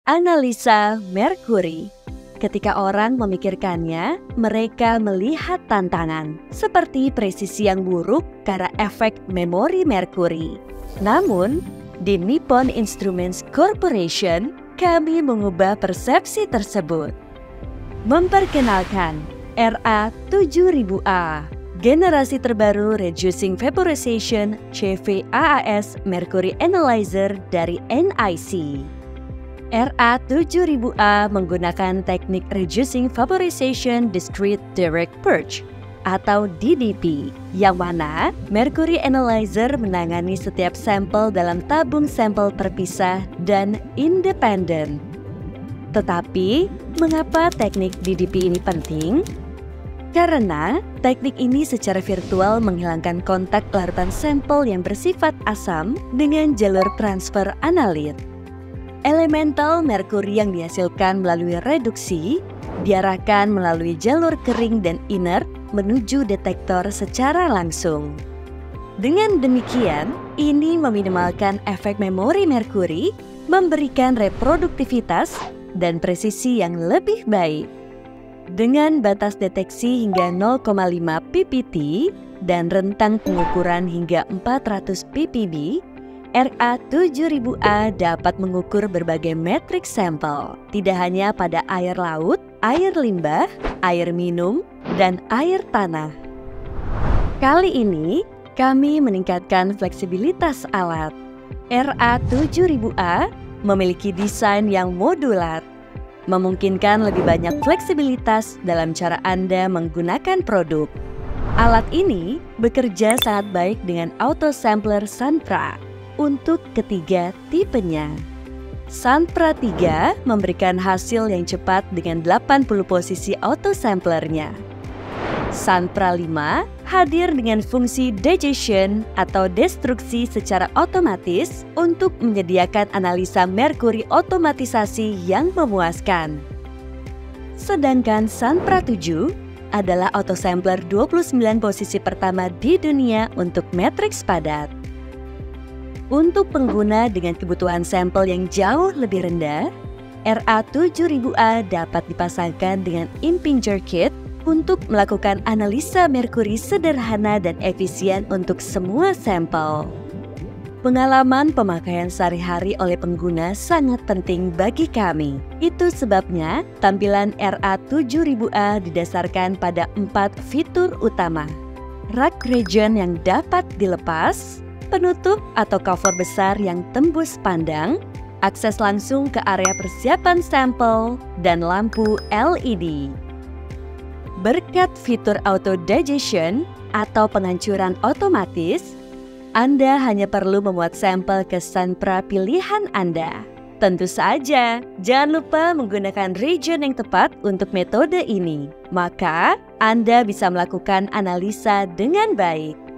Analisa merkuri. Ketika orang memikirkannya, mereka melihat tantangan, seperti presisi yang buruk karena efek memori merkuri. Namun, di Nippon Instruments Corporation, kami mengubah persepsi tersebut. Memperkenalkan RA7000A, generasi terbaru Reducing Vaporization CVAAS Mercury Analyzer dari NIC. RA7000A menggunakan teknik Reducing Vaporization Discrete Direct Purge atau DDP, yang mana Mercury Analyzer menangani setiap sampel dalam tabung sampel terpisah dan independen. Tetapi, mengapa teknik DDP ini penting? Karena teknik ini secara virtual menghilangkan kontak larutan sampel yang bersifat asam dengan jalur transfer analit. Elemental merkuri yang dihasilkan melalui reduksi diarahkan melalui jalur kering dan inert menuju detektor secara langsung. Dengan demikian, ini meminimalkan efek memori merkuri, memberikan reproduktivitas dan presisi yang lebih baik. Dengan batas deteksi hingga 0,5 ppt dan rentang pengukuran hingga 400 ppb, RA7000A dapat mengukur berbagai metrik sampel, tidak hanya pada air laut, air limbah, air minum, dan air tanah. Kali ini, kami meningkatkan fleksibilitas alat. RA7000A memiliki desain yang modular, memungkinkan lebih banyak fleksibilitas dalam cara Anda menggunakan produk. Alat ini bekerja sangat baik dengan auto-sampler Sunpra untuk ketiga tipenya. Sunpra 3 memberikan hasil yang cepat dengan 80 posisi auto-samplernya. Sunpra 5 hadir dengan fungsi digestion atau destruksi secara otomatis untuk menyediakan analisa merkuri otomatisasi yang memuaskan. Sedangkan Sunpra 7 adalah auto-sampler 29 posisi pertama di dunia untuk matriks padat. Untuk pengguna dengan kebutuhan sampel yang jauh lebih rendah, RA7000A dapat dipasangkan dengan Impingeur Kit untuk melakukan analisa merkuri sederhana dan efisien untuk semua sampel. Pengalaman pemakaian sehari-hari oleh pengguna sangat penting bagi kami. Itu sebabnya tampilan RA7000A didasarkan pada 4 fitur utama. Rack region yang dapat dilepas, penutup atau cover besar yang tembus pandang, akses langsung ke area persiapan sampel, dan lampu LED. Berkat fitur auto digestion atau penghancuran otomatis, Anda hanya perlu memuat sampel ke Sunpra pilihan Anda. Tentu saja, jangan lupa menggunakan region yang tepat untuk metode ini. Maka, Anda bisa melakukan analisa dengan baik.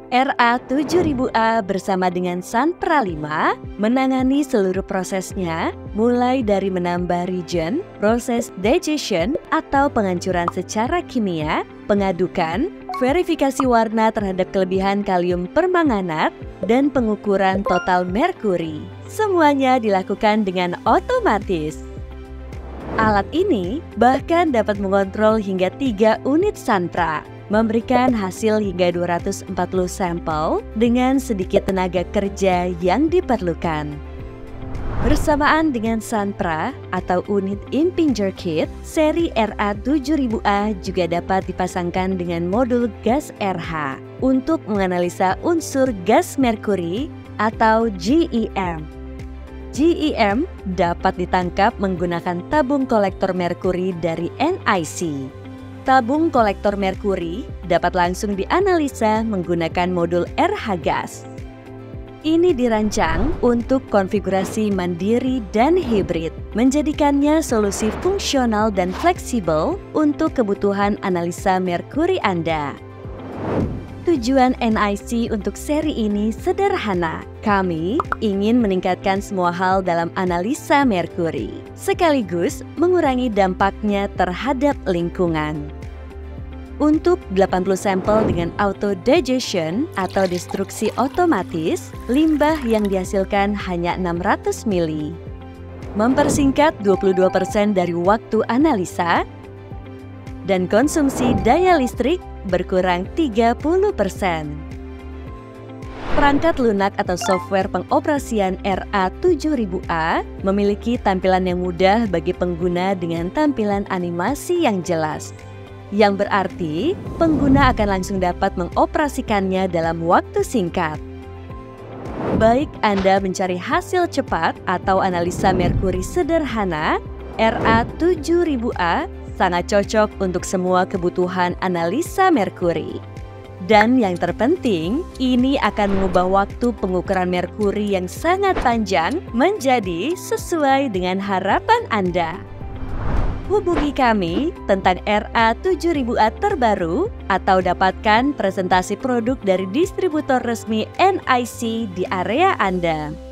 RA7000A bersama dengan Sunpra 5 menangani seluruh prosesnya, mulai dari menambah region, proses digestion atau penghancuran secara kimia, pengadukan, verifikasi warna terhadap kelebihan kalium permanganat, dan pengukuran total merkuri. Semuanya dilakukan dengan otomatis. Alat ini bahkan dapat mengontrol hingga 3 unit Sunpra, memberikan hasil hingga 240 sampel dengan sedikit tenaga kerja yang diperlukan. Bersamaan dengan Sunpra atau unit Impingeur Kit, seri RA7000A juga dapat dipasangkan dengan modul gas RH untuk menganalisa unsur gas merkuri atau GEM. GEM dapat ditangkap menggunakan tabung kolektor merkuri dari NIC. Tabung kolektor merkuri dapat langsung dianalisa menggunakan modul RH Gas. Ini dirancang untuk konfigurasi mandiri dan hibrid, menjadikannya solusi fungsional dan fleksibel untuk kebutuhan analisa merkuri Anda. Tujuan NIC untuk seri ini sederhana. Kami ingin meningkatkan semua hal dalam analisa merkuri, sekaligus mengurangi dampaknya terhadap lingkungan. Untuk 80 sampel dengan auto digestion atau destruksi otomatis, limbah yang dihasilkan hanya 600 mili. mempersingkat 22% dari waktu analisa, dan konsumsi daya listrik berkurang 30%. Perangkat lunak atau software pengoperasian RA7000A memiliki tampilan yang mudah bagi pengguna dengan tampilan animasi yang jelas, yang berarti pengguna akan langsung dapat mengoperasikannya dalam waktu singkat. Baik Anda mencari hasil cepat atau analisa merkuri sederhana, RA7000A sangat cocok untuk semua kebutuhan analisa merkuri. Dan yang terpenting, ini akan mengubah waktu pengukuran merkuri yang sangat panjang menjadi sesuai dengan harapan Anda. Hubungi kami tentang RA7000A terbaru atau dapatkan presentasi produk dari distributor resmi NIC di area Anda.